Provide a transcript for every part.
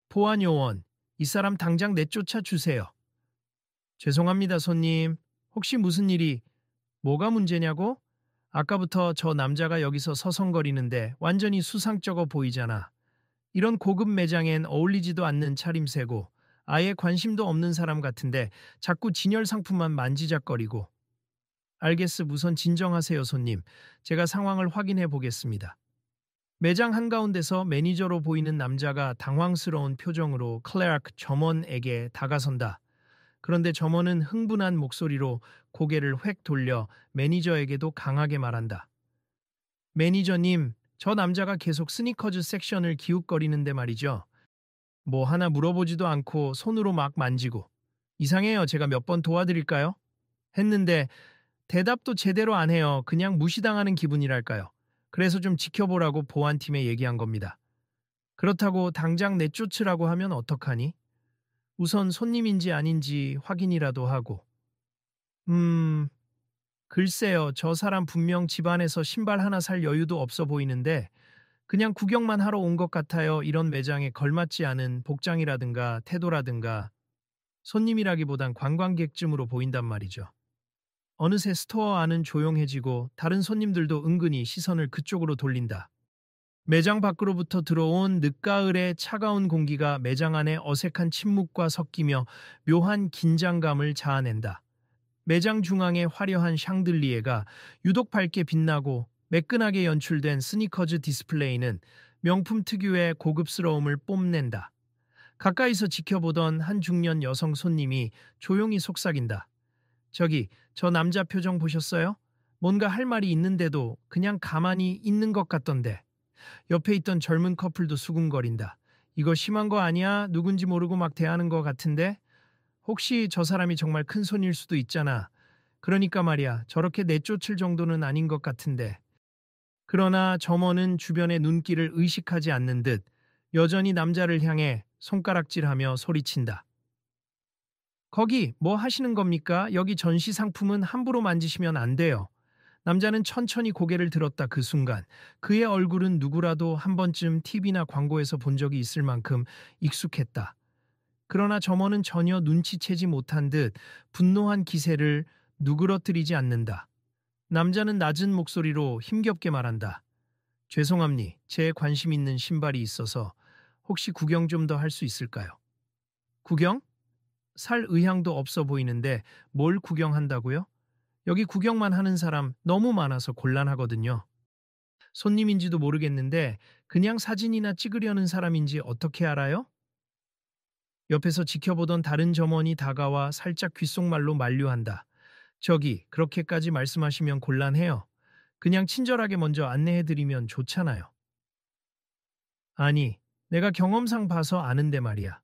보안요원, 이 사람 당장 내쫓아 주세요. 죄송합니다, 손님. 혹시 무슨 일이, 뭐가 문제냐고? 아까부터 저 남자가 여기서 서성거리는데 완전히 수상쩍어 보이잖아. 이런 고급 매장엔 어울리지도 않는 차림새고 아예 관심도 없는 사람 같은데 자꾸 진열 상품만 만지작거리고. 알겠어, 우선 진정하세요, 손님. 제가 상황을 확인해 보겠습니다. 매장 한가운데서 매니저로 보이는 남자가 당황스러운 표정으로 클레르크 점원에게 다가선다. 그런데 점원은 흥분한 목소리로 고개를 획 돌려 매니저에게도 강하게 말한다. 매니저님, 저 남자가 계속 스니커즈 섹션을 기웃거리는데 말이죠. 뭐 하나 물어보지도 않고 손으로 막 만지고. 이상해요. 제가 몇 번 도와드릴까요? 했는데 대답도 제대로 안 해요. 그냥 무시당하는 기분이랄까요. 그래서 좀 지켜보라고 보안팀에 얘기한 겁니다. 그렇다고 당장 내쫓으라고 하면 어떡하니? 우선 손님인지 아닌지 확인이라도 하고. 글쎄요. 저 사람 분명 집안에서 신발 하나 살 여유도 없어 보이는데 그냥 구경만 하러 온 것 같아요. 이런 매장에 걸맞지 않은 복장이라든가 태도라든가 손님이라기보단 관광객쯤으로 보인단 말이죠. 어느새 스토어 안은 조용해지고 다른 손님들도 은근히 시선을 그쪽으로 돌린다. 매장 밖으로부터 들어온 늦가을의 차가운 공기가 매장 안의 어색한 침묵과 섞이며 묘한 긴장감을 자아낸다. 매장 중앙의 화려한 샹들리에가 유독 밝게 빛나고 매끈하게 연출된 스니커즈 디스플레이는 명품 특유의 고급스러움을 뽐낸다. 가까이서 지켜보던 한 중년 여성 손님이 조용히 속삭인다. 저기, 저 남자 표정 보셨어요? 뭔가 할 말이 있는데도 그냥 가만히 있는 것 같던데. 옆에 있던 젊은 커플도 수군거린다. 이거 심한 거 아니야? 누군지 모르고 막 대하는 것 같은데? 혹시 저 사람이 정말 큰 손일 수도 있잖아. 그러니까 말이야, 저렇게 내쫓을 정도는 아닌 것 같은데. 그러나 점원은 주변의 눈길을 의식하지 않는 듯 여전히 남자를 향해 손가락질하며 소리친다. 거기 뭐 하시는 겁니까? 여기 전시 상품은 함부로 만지시면 안 돼요. 남자는 천천히 고개를 들었다. 그 순간 그의 얼굴은 누구라도 한 번쯤 TV나 광고에서 본 적이 있을 만큼 익숙했다. 그러나 점원은 전혀 눈치채지 못한 듯 분노한 기세를 누그러뜨리지 않는다. 남자는 낮은 목소리로 힘겹게 말한다. 죄송합니. 제 관심 있는 신발이 있어서 혹시 구경 좀 더 할 수 있을까요? 구경? 살 의향도 없어 보이는데 뭘 구경한다고요? 여기 구경만 하는 사람 너무 많아서 곤란하거든요. 손님인지도 모르겠는데 그냥 사진이나 찍으려는 사람인지 어떻게 알아요? 옆에서 지켜보던 다른 점원이 다가와 살짝 귓속말로 만류한다. 저기, 그렇게까지 말씀하시면 곤란해요. 그냥 친절하게 먼저 안내해드리면 좋잖아요. 아니, 내가 경험상 봐서 아는데 말이야.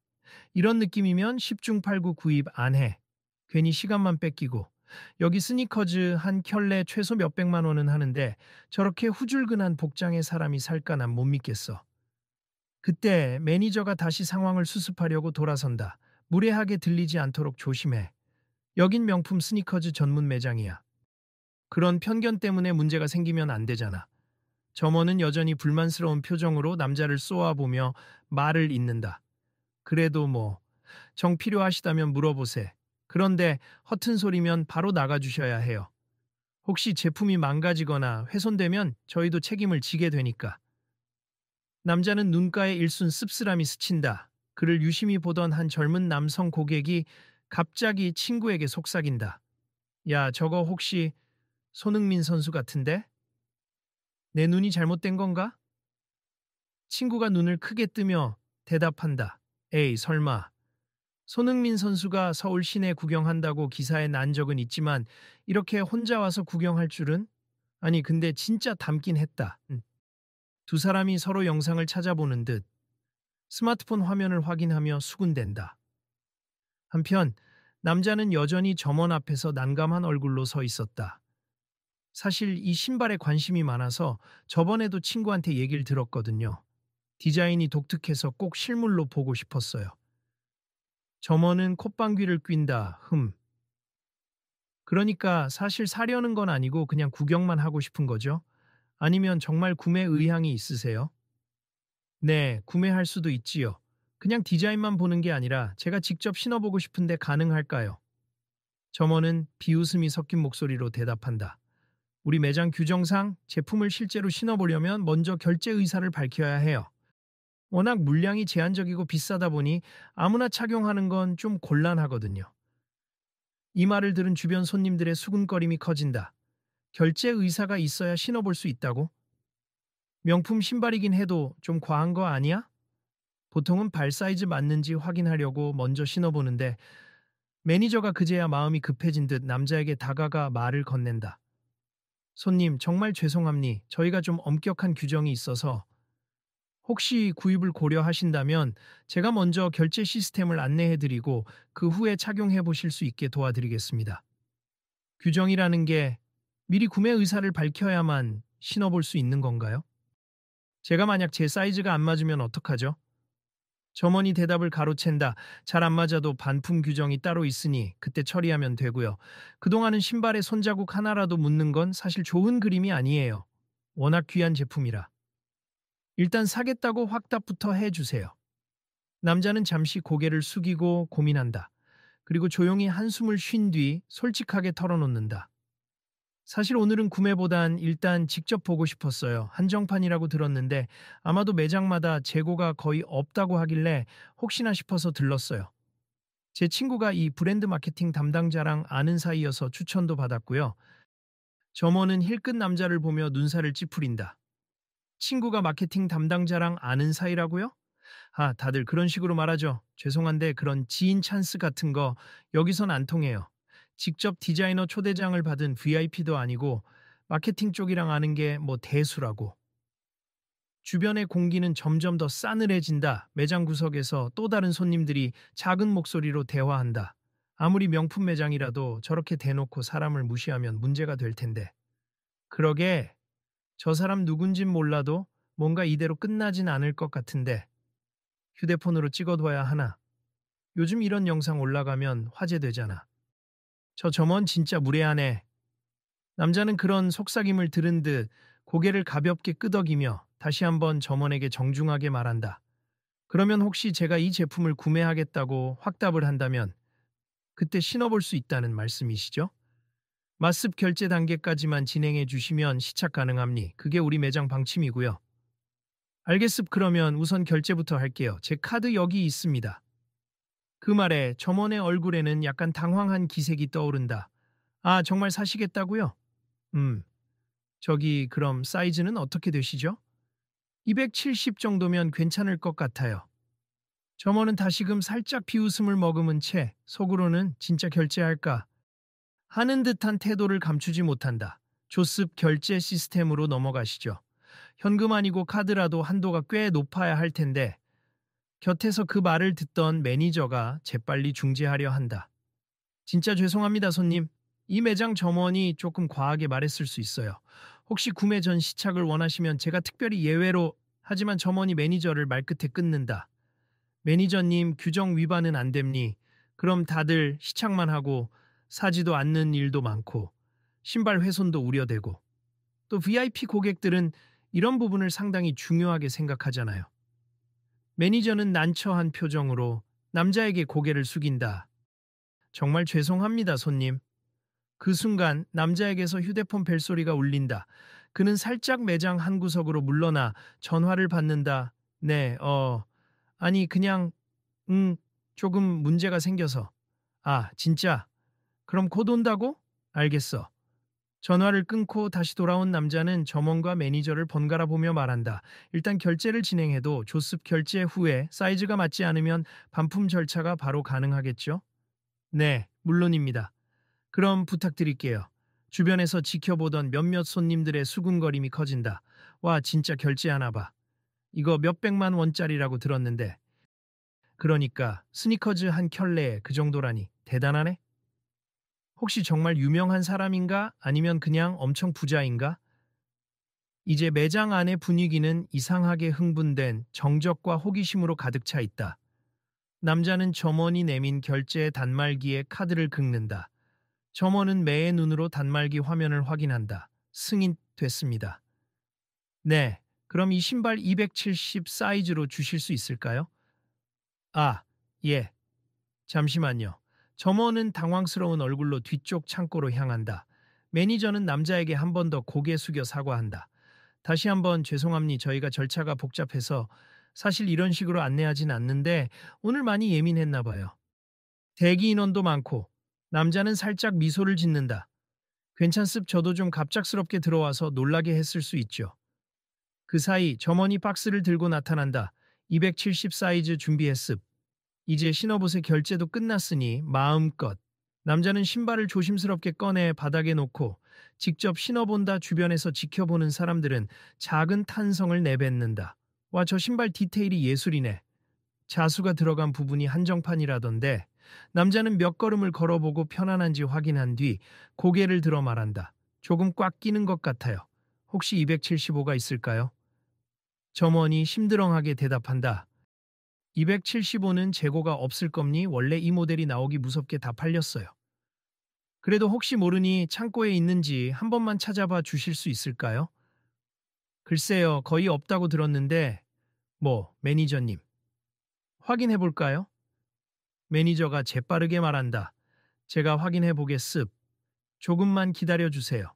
이런 느낌이면 10중 8구 구입 안 해. 괜히 시간만 뺏기고. 여기 스니커즈 한 켤레 최소 몇백만 원은 하는데 저렇게 후줄근한 복장의 사람이 살까 난 못 믿겠어. 그때 매니저가 다시 상황을 수습하려고 돌아선다. 무례하게 들리지 않도록 조심해. 여긴 명품 스니커즈 전문 매장이야. 그런 편견 때문에 문제가 생기면 안 되잖아. 점원은 여전히 불만스러운 표정으로 남자를 쏘아보며 말을 잇는다. 그래도 뭐, 정 필요하시다면 물어보세. 그런데 허튼 소리면 바로 나가주셔야 해요. 혹시 제품이 망가지거나 훼손되면 저희도 책임을 지게 되니까. 남자는 눈가에 일순 씁쓸함이 스친다. 그를 유심히 보던 한 젊은 남성 고객이 갑자기 친구에게 속삭인다. 야, 저거 혹시 손흥민 선수 같은데? 내 눈이 잘못된 건가? 친구가 눈을 크게 뜨며 대답한다. 에이, 설마. 손흥민 선수가 서울 시내 구경한다고 기사에 난 적은 있지만 이렇게 혼자 와서 구경할 줄은? 아니, 근데 진짜 닮긴 했다. 두 사람이 서로 영상을 찾아보는 듯 스마트폰 화면을 확인하며 수군댄다. 한편 남자는 여전히 점원 앞에서 난감한 얼굴로 서 있었다. 사실 이 신발에 관심이 많아서 저번에도 친구한테 얘기를 들었거든요. 디자인이 독특해서 꼭 실물로 보고 싶었어요. 점원은 콧방귀를 낀다. 그러니까 사실 사려는 건 아니고 그냥 구경만 하고 싶은 거죠? 아니면 정말 구매 의향이 있으세요? 네, 구매할 수도 있지요. 그냥 디자인만 보는 게 아니라 제가 직접 신어보고 싶은데 가능할까요? 점원은 비웃음이 섞인 목소리로 대답한다. 우리 매장 규정상 제품을 실제로 신어보려면 먼저 결제 의사를 밝혀야 해요. 워낙 물량이 제한적이고 비싸다 보니 아무나 착용하는 건 좀 곤란하거든요. 이 말을 들은 주변 손님들의 수군거림이 커진다. 결제 의사가 있어야 신어볼 수 있다고? 명품 신발이긴 해도 좀 과한 거 아니야? 보통은 발 사이즈 맞는지 확인하려고 먼저 신어보는데 매니저가 그제야 마음이 급해진 듯 남자에게 다가가 말을 건넨다. 손님, 정말 죄송합니. 저희가 좀 엄격한 규정이 있어서 혹시 구입을 고려하신다면 제가 먼저 결제 시스템을 안내해드리고 그 후에 착용해 보실 수 있게 도와드리겠습니다. 규정이라는 게 미리 구매 의사를 밝혀야만 신어볼 수 있는 건가요? 제가 만약 제 사이즈가 안 맞으면 어떡하죠? 점원이 대답을 가로챈다. 잘 안 맞아도 반품 규정이 따로 있으니 그때 처리하면 되고요. 그동안은 신발에 손자국 하나라도 묻는 건 사실 좋은 그림이 아니에요. 워낙 귀한 제품이라. 일단 사겠다고 확답부터 해주세요. 남자는 잠시 고개를 숙이고 고민한다. 그리고 조용히 한숨을 쉰 뒤 솔직하게 털어놓는다. 사실 오늘은 구매보단 일단 직접 보고 싶었어요. 한정판이라고 들었는데 아마도 매장마다 재고가 거의 없다고 하길래 혹시나 싶어서 들렀어요. 제 친구가 이 브랜드 마케팅 담당자랑 아는 사이여서 추천도 받았고요. 점원은 힐끗 남자를 보며 눈살을 찌푸린다. 친구가 마케팅 담당자랑 아는 사이라고요? 아, 다들 그런 식으로 말하죠. 죄송한데 그런 지인 찬스 같은 거 여기선 안 통해요. 직접 디자이너 초대장을 받은 VIP도 아니고 마케팅 쪽이랑 아는 게 뭐 대수라고. 주변의 공기는 점점 더 싸늘해진다. 매장 구석에서 또 다른 손님들이 작은 목소리로 대화한다. 아무리 명품 매장이라도 저렇게 대놓고 사람을 무시하면 문제가 될 텐데. 그러게 저 사람 누군진 몰라도 뭔가 이대로 끝나진 않을 것 같은데 휴대폰으로 찍어둬야 하나. 요즘 이런 영상 올라가면 화제되잖아. 저 점원 진짜 무례하네. 남자는 그런 속삭임을 들은 듯 고개를 가볍게 끄덕이며 다시 한번 점원에게 정중하게 말한다. 그러면 혹시 제가 이 제품을 구매하겠다고 확답을 한다면 그때 신어볼 수 있다는 말씀이시죠? 맞습 결제 단계까지만 진행해 주시면 시착 가능합니. 그게 우리 매장 방침이고요. 알겠습. 그러면 우선 결제부터 할게요. 제 카드 여기 있습니다. 그 말에 점원의 얼굴에는 약간 당황한 기색이 떠오른다. 아, 정말 사시겠다고요? 음, 저기 그럼 사이즈는 어떻게 되시죠? 270 정도면 괜찮을 것 같아요. 점원은 다시금 살짝 비웃음을 머금은 채 속으로는 진짜 결제할까 하는 듯한 태도를 감추지 못한다. 조습 결제 시스템으로 넘어가시죠. 현금 아니고 카드라도 한도가 꽤 높아야 할 텐데 곁에서 그 말을 듣던 매니저가 재빨리 중지하려 한다. 진짜 죄송합니다, 손님. 이 매장 점원이 조금 과하게 말했을 수 있어요. 혹시 구매 전 시착을 원하시면 제가 특별히 예외로 하지만 점원이 매니저를 말끝에 끊는다. 매니저님 규정 위반은 안 됩니. 그럼 다들 시착만 하고 사지도 않는 일도 많고 신발 훼손도 우려되고 또 VIP 고객들은 이런 부분을 상당히 중요하게 생각하잖아요. 매니저는 난처한 표정으로 남자에게 고개를 숙인다. 정말 죄송합니다, 손님. 그 순간 남자에게서 휴대폰 벨소리가 울린다. 그는 살짝 매장 한 구석으로 물러나 전화를 받는다. 네, 아니 그냥 조금 문제가 생겨서. 아, 진짜? 그럼 곧 온다고? 알겠어. 전화를 끊고 다시 돌아온 남자는 점원과 매니저를 번갈아 보며 말한다. 일단 결제를 진행해도 조습 결제 후에 사이즈가 맞지 않으면 반품 절차가 바로 가능하겠죠? 네, 물론입니다. 그럼 부탁드릴게요. 주변에서 지켜보던 몇몇 손님들의 수군거림이 커진다. 와, 진짜 결제하나 봐. 이거 몇백만 원짜리라고 들었는데. 그러니까 스니커즈 한 켤레에 그 정도라니 대단하네? 혹시 정말 유명한 사람인가? 아니면 그냥 엄청 부자인가? 이제 매장 안의 분위기는 이상하게 흥분된 정적과 호기심으로 가득 차 있다. 남자는 점원이 내민 결제 단말기에 카드를 긁는다. 점원은 매의 눈으로 단말기 화면을 확인한다. 승인됐습니다. 네, 그럼 이 신발 270 사이즈로 주실 수 있을까요? 아, 예. 잠시만요. 점원은 당황스러운 얼굴로 뒤쪽 창고로 향한다. 매니저는 남자에게 한 번 더 고개 숙여 사과한다. 다시 한번 죄송합니. 저희가 절차가 복잡해서 사실 이런 식으로 안내하진 않는데 오늘 많이 예민했나 봐요. 대기 인원도 많고 남자는 살짝 미소를 짓는다. 괜찮습. 저도 좀 갑작스럽게 들어와서 놀라게 했을 수 있죠. 그 사이 점원이 박스를 들고 나타난다. 270 사이즈 준비했습. 이제 신어봇의 결제도 끝났으니 마음껏. 남자는 신발을 조심스럽게 꺼내 바닥에 놓고 직접 신어본다. 주변에서 지켜보는 사람들은 작은 탄성을 내뱉는다. 와, 저 신발 디테일이 예술이네. 자수가 들어간 부분이 한정판이라던데. 남자는 몇 걸음을 걸어보고 편안한지 확인한 뒤 고개를 들어 말한다. 조금 꽉 끼는 것 같아요. 혹시 275가 있을까요? 점원이 심드렁하게 대답한다. 275는 재고가 없을 겁니. 원래 이 모델이 나오기 무섭게 다 팔렸어요. 그래도 혹시 모르니 창고에 있는지 한 번만 찾아봐 주실 수 있을까요? 글쎄요, 거의 없다고 들었는데. 매니저님. 확인해 볼까요? 매니저가 재빠르게 말한다. 제가 확인해 보겠습. 조금만 기다려 주세요.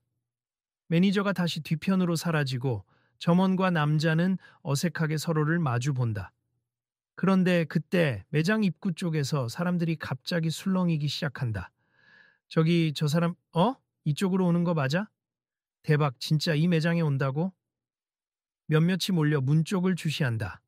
매니저가 다시 뒤편으로 사라지고 점원과 남자는 어색하게 서로를 마주 본다. 그런데 그때 매장 입구 쪽에서 사람들이 갑자기 술렁이기 시작한다. 저기 저 사람, 이쪽으로 오는 거 맞아? 대박, 진짜 이 매장에 온다고? 몇몇이 몰려 문 쪽을 주시한다.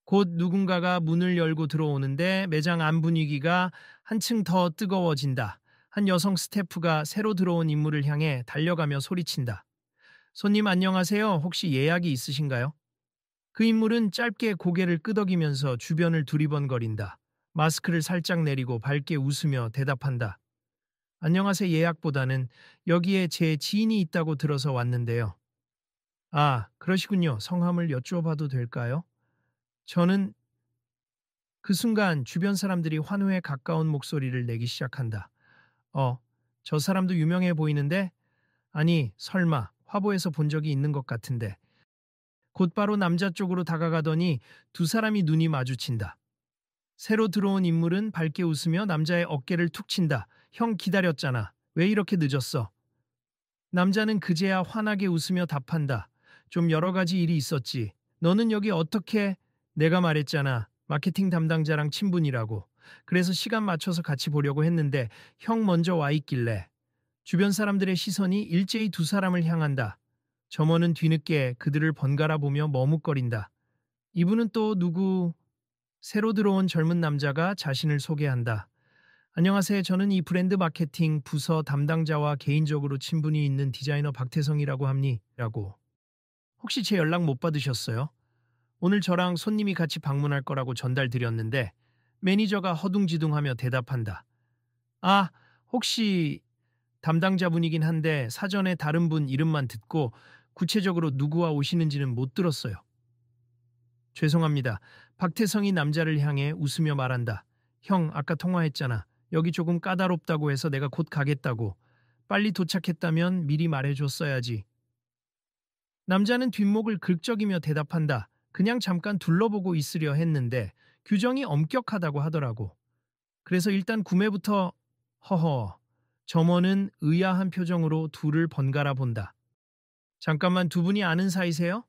곧 누군가가 문을 열고 들어오는데 매장 안 분위기가 한층 더 뜨거워진다. 한 여성 스태프가 새로 들어온 인물을 향해 달려가며 소리친다. 손님 안녕하세요. 혹시 예약이 있으신가요? 그 인물은 짧게 고개를 끄덕이면서 주변을 두리번거린다. 마스크를 살짝 내리고 밝게 웃으며 대답한다. 안녕하세요. 예약보다는 여기에 제 지인이 있다고 들어서 왔는데요. 아, 그러시군요. 성함을 여쭈어봐도 될까요? 저는. 그 순간 주변 사람들이 환호에 가까운 목소리를 내기 시작한다. 어, 저 사람도 유명해 보이는데? 아니, 설마 화보에서 본 적이 있는 것 같은데. 곧바로 남자 쪽으로 다가가더니 두 사람이 눈이 마주친다. 새로 들어온 인물은 밝게 웃으며 남자의 어깨를 툭 친다. 형 기다렸잖아. 왜 이렇게 늦었어? 남자는 그제야 환하게 웃으며 답한다. 좀 여러 가지 일이 있었지. 너는 여기 어떻게? 내가 말했잖아. 마케팅 담당자랑 친분이라고. 그래서 시간 맞춰서 같이 보려고 했는데 형 먼저 와 있길래. 주변 사람들의 시선이 일제히 두 사람을 향한다. 점원은 뒤늦게 그들을 번갈아 보며 머뭇거린다. 이분은 또 누구? 새로 들어온 젊은 남자가 자신을 소개한다. 안녕하세요. 저는 이 브랜드 마케팅 부서 담당자와 개인적으로 친분이 있는 디자이너 박태성이라고 합니라고. 혹시 제 연락 못 받으셨어요? 오늘 저랑 손님이 같이 방문할 거라고 전달드렸는데 매니저가 허둥지둥하며 대답한다. 아, 혹시 담당자분이긴 한데 사전에 다른 분 이름만 듣고 구체적으로 누구와 오시는지는 못 들었어요. 죄송합니다. 박태성이 남자를 향해 웃으며 말한다. 형, 아까 통화했잖아. 여기 조금 까다롭다고 해서 내가 곧 가겠다고. 빨리 도착했다면 미리 말해줬어야지. 남자는 뒷목을 긁적이며 대답한다. 그냥 잠깐 둘러보고 있으려 했는데 규정이 엄격하다고 하더라고. 그래서 일단 구매부터. 허허. 점원은 의아한 표정으로 둘을 번갈아 본다. 잠깐만, 두 분이 아는 사이세요?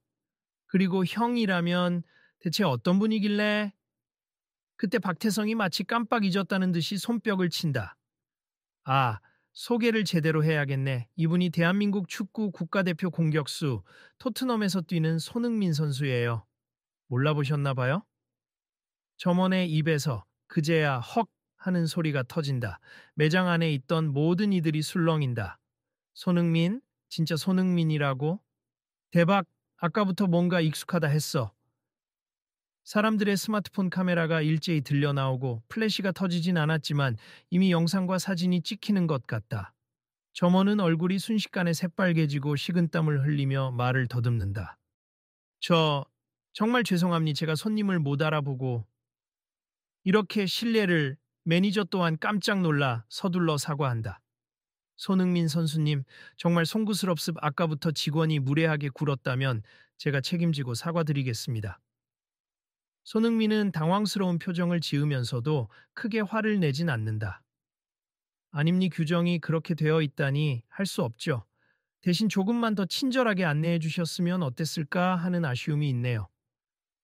그리고 형이라면 대체 어떤 분이길래? 그때 박태성이 마치 깜빡 잊었다는 듯이 손뼉을 친다. 아, 소개를 제대로 해야겠네. 이분이 대한민국 축구 국가대표 공격수 토트넘에서 뛰는 손흥민 선수예요. 몰라보셨나 봐요? 점원의 입에서 그제야 헉 하는 소리가 터진다. 매장 안에 있던 모든 이들이 술렁인다. 손흥민? 진짜 손흥민이라고? 대박! 아까부터 뭔가 익숙하다 했어. 사람들의 스마트폰 카메라가 일제히 들려 나오고 플래시가 터지진 않았지만 이미 영상과 사진이 찍히는 것 같다. 점원은 얼굴이 순식간에 새빨개지고 식은땀을 흘리며 말을 더듬는다. 정말 죄송합니다. 제가 손님을 못 알아보고. 이렇게 실례를. 매니저 또한 깜짝 놀라 서둘러 사과한다. 손흥민 선수님, 정말 송구스럽습. 아까부터 직원이 무례하게 굴었다면 제가 책임지고 사과드리겠습니다. 손흥민은 당황스러운 표정을 지으면서도 크게 화를 내진 않는다. 아닙니 규정이 그렇게 되어 있다니 할 수 없죠. 대신 조금만 더 친절하게 안내해 주셨으면 어땠을까 하는 아쉬움이 있네요.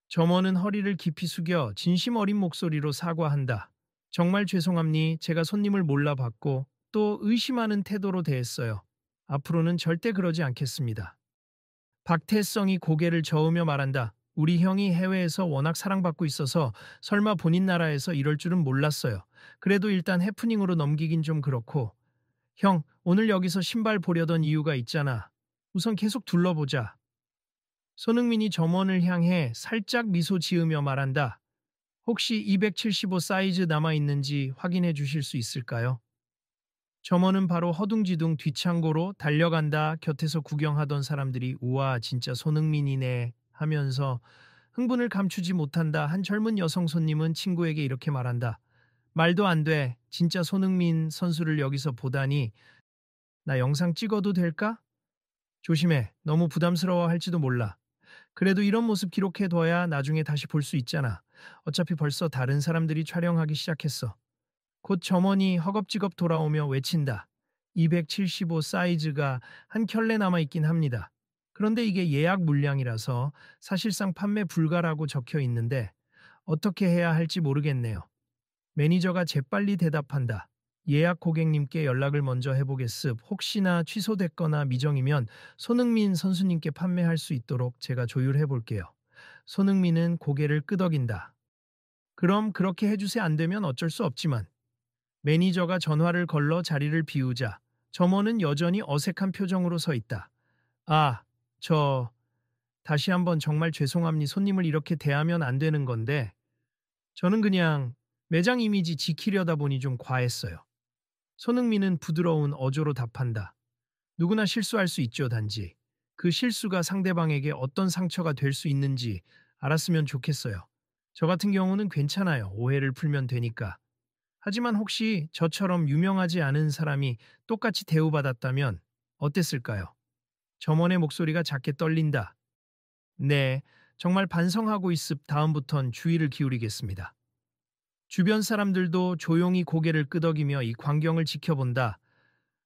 점원은 허리를 깊이 숙여 진심 어린 목소리로 사과한다. 정말 죄송합니. 제가 손님을 몰라봤고 또 의심하는 태도로 대했어요. 앞으로는 절대 그러지 않겠습니다. 박태성이 고개를 저으며 말한다. 우리 형이 해외에서 워낙 사랑받고 있어서 설마 본인 나라에서 이럴 줄은 몰랐어요. 그래도 일단 해프닝으로 넘기긴 좀 그렇고. 형, 오늘 여기서 신발 보려던 이유가 있잖아. 우선 계속 둘러보자. 손흥민이 점원을 향해 살짝 미소 지으며 말한다. 혹시 275 사이즈 남아있는지 확인해 주실 수 있을까요? 점원은 바로 허둥지둥 뒷창고로 달려간다. 곁에서 구경하던 사람들이 우와 진짜 손흥민이네 하면서 흥분을 감추지 못한다. 한 젊은 여성 손님은 친구에게 이렇게 말한다. 말도 안 돼. 진짜 손흥민 선수를 여기서 보다니. 나 영상 찍어도 될까? 조심해. 너무 부담스러워할지도 몰라. 그래도 이런 모습 기록해둬야 나중에 다시 볼 수 있잖아. 어차피 벌써 다른 사람들이 촬영하기 시작했어. 곧 점원이 허겁지겁 돌아오며 외친다. 275 사이즈가 한 켤레 남아있긴 합니다. 그런데 이게 예약 물량이라서 사실상 판매 불가라고 적혀 있는데 어떻게 해야 할지 모르겠네요. 매니저가 재빨리 대답한다. 예약 고객님께 연락을 먼저 해보겠습. 혹시나 취소됐거나 미정이면 손흥민 선수님께 판매할 수 있도록 제가 조율해 볼게요. 손흥민은 고개를 끄덕인다. 그럼 그렇게 해주세. 안 되면 어쩔 수 없지만. 매니저가 전화를 걸러 자리를 비우자 점원은 여전히 어색한 표정으로 서 있다. 아, 다시 한번 정말 죄송합니. 손님을 이렇게 대하면 안 되는 건데 저는 그냥 매장 이미지 지키려다 보니 좀 과했어요. 손흥민은 부드러운 어조로 답한다. 누구나 실수할 수 있죠. 단지 그 실수가 상대방에게 어떤 상처가 될 수 있는지 알았으면 좋겠어요. 저 같은 경우는 괜찮아요. 오해를 풀면 되니까. 하지만 혹시 저처럼 유명하지 않은 사람이 똑같이 대우받았다면 어땠을까요? 점원의 목소리가 작게 떨린다. 네, 정말 반성하고 있습. 다음부턴 주의를 기울이겠습니다. 주변 사람들도 조용히 고개를 끄덕이며 이 광경을 지켜본다.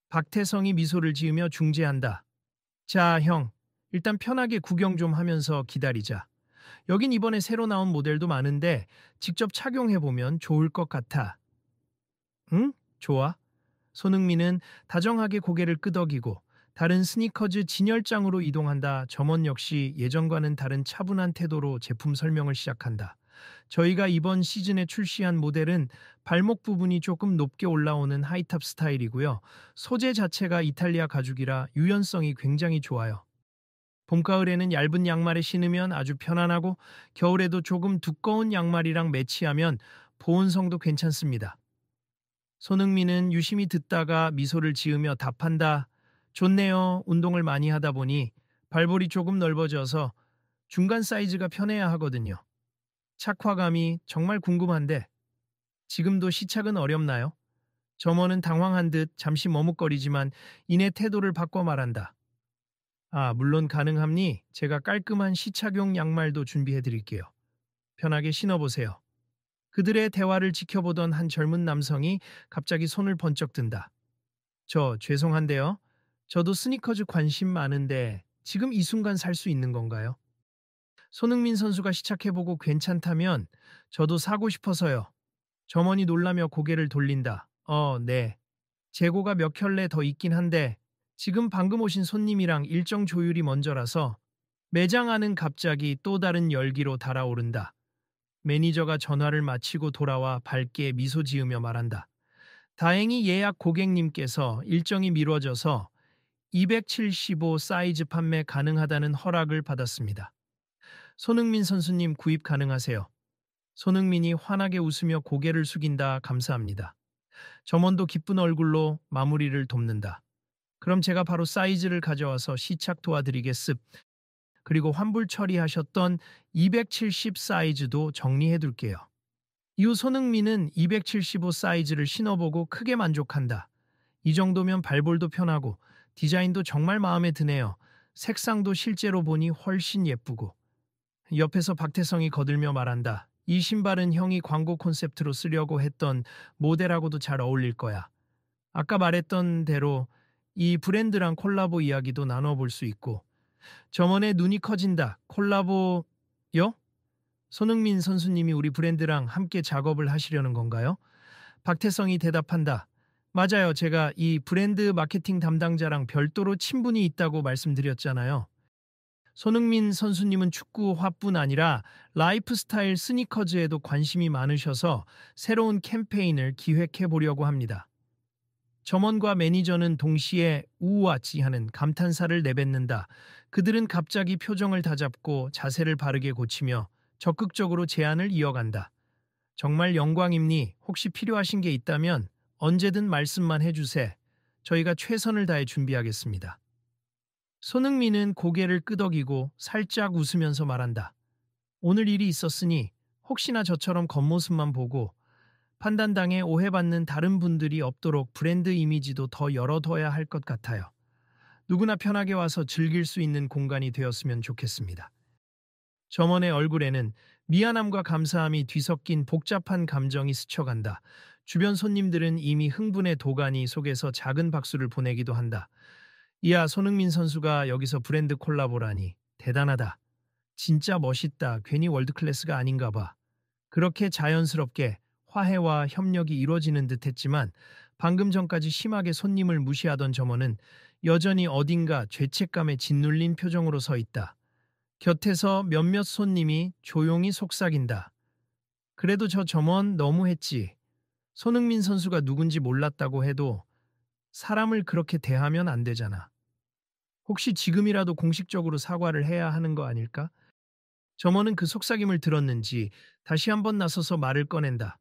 박태성이 미소를 지으며 중재한다. 자, 형. 일단 편하게 구경 좀 하면서 기다리자. 여긴 이번에 새로 나온 모델도 많은데 직접 착용해보면 좋을 것 같아. 응? 좋아. 손흥민은 다정하게 고개를 끄덕이고 다른 스니커즈 진열장으로 이동한다. 점원 역시 예전과는 다른 차분한 태도로 제품 설명을 시작한다. 저희가 이번 시즌에 출시한 모델은 발목 부분이 조금 높게 올라오는 하이탑 스타일이고요. 소재 자체가 이탈리아 가죽이라 유연성이 굉장히 좋아요. 봄가을에는 얇은 양말에 신으면 아주 편안하고 겨울에도 조금 두꺼운 양말이랑 매치하면 보온성도 괜찮습니다. 손흥민은 유심히 듣다가 미소를 지으며 답한다. 좋네요. 운동을 많이 하다 보니 발볼이 조금 넓어져서 중간 사이즈가 편해야 하거든요. 착화감이 정말 궁금한데 지금도 시착은 어렵나요? 점원은 당황한 듯 잠시 머뭇거리지만 이내 태도를 바꿔 말한다. 아, 물론 가능합니? 제가 깔끔한 시착용 양말도 준비해 드릴게요. 편하게 신어보세요. 그들의 대화를 지켜보던 한 젊은 남성이 갑자기 손을 번쩍 든다. 죄송한데요. 저도 스니커즈 관심 많은데 지금 이 순간 살 수 있는 건가요? 손흥민 선수가 시착해보고 괜찮다면 저도 사고 싶어서요. 점원이 놀라며 고개를 돌린다. 네. 재고가 몇 켤레 더 있긴 한데 지금 방금 오신 손님이랑 일정 조율이 먼저라서 매장 안은 갑자기 또 다른 열기로 달아오른다. 매니저가 전화를 마치고 돌아와 밝게 미소 지으며 말한다. 다행히 예약 고객님께서 일정이 미뤄져서 275 사이즈 판매 가능하다는 허락을 받았습니다. 손흥민 선수님 구입 가능하세요. 손흥민이 환하게 웃으며 고개를 숙인다. 감사합니다. 점원도 기쁜 얼굴로 마무리를 돕는다. 그럼 제가 바로 사이즈를 가져와서 시착 도와드리겠습. 그리고 환불 처리하셨던 270 사이즈도 정리해둘게요. 이후 손흥민은 275 사이즈를 신어보고 크게 만족한다. 이 정도면 발볼도 편하고 디자인도 정말 마음에 드네요. 색상도 실제로 보니 훨씬 예쁘고. 옆에서 박태성이 거들며 말한다. 이 신발은 형이 광고 콘셉트로 쓰려고 했던 모델하고도 잘 어울릴 거야. 아까 말했던 대로 이 브랜드랑 콜라보 이야기도 나눠볼 수 있고. 점원의 눈이 커진다. 콜라보요? 손흥민 선수님이 우리 브랜드랑 함께 작업을 하시려는 건가요? 박태성이 대답한다. 맞아요. 제가 이 브랜드 마케팅 담당자랑 별도로 친분이 있다고 말씀드렸잖아요. 손흥민 선수님은 축구화뿐 아니라 라이프스타일 스니커즈에도 관심이 많으셔서 새로운 캠페인을 기획해 보려고 합니다. 점원과 매니저는 동시에 우와찌 하는 감탄사를 내뱉는다. 그들은 갑자기 표정을 다잡고 자세를 바르게 고치며 적극적으로 제안을 이어간다. 정말 영광입니. 혹시 필요하신 게 있다면 언제든 말씀만 해주세. 저희가 최선을 다해 준비하겠습니다. 손흥민은 고개를 끄덕이고 살짝 웃으면서 말한다. 오늘 일이 있었으니 혹시나 저처럼 겉모습만 보고 판단당해 오해받는 다른 분들이 없도록 브랜드 이미지도 더 열어둬야 할 것 같아요. 누구나 편하게 와서 즐길 수 있는 공간이 되었으면 좋겠습니다. 점원의 얼굴에는 미안함과 감사함이 뒤섞인 복잡한 감정이 스쳐간다. 주변 손님들은 이미 흥분의 도가니 속에서 작은 박수를 보내기도 한다. 이야, 손흥민 선수가 여기서 브랜드 콜라보라니 대단하다. 진짜 멋있다. 괜히 월드클래스가 아닌가 봐. 그렇게 자연스럽게 화해와 협력이 이루어지는 듯 했지만 방금 전까지 심하게 손님을 무시하던 점원은 여전히 어딘가 죄책감에 짓눌린 표정으로 서 있다. 곁에서 몇몇 손님이 조용히 속삭인다. 그래도 저 점원 너무했지. 손흥민 선수가 누군지 몰랐다고 해도 사람을 그렇게 대하면 안 되잖아. 혹시 지금이라도 공식적으로 사과를 해야 하는 거 아닐까? 점원은 그 속삭임을 들었는지 다시 한번 나서서 말을 꺼낸다.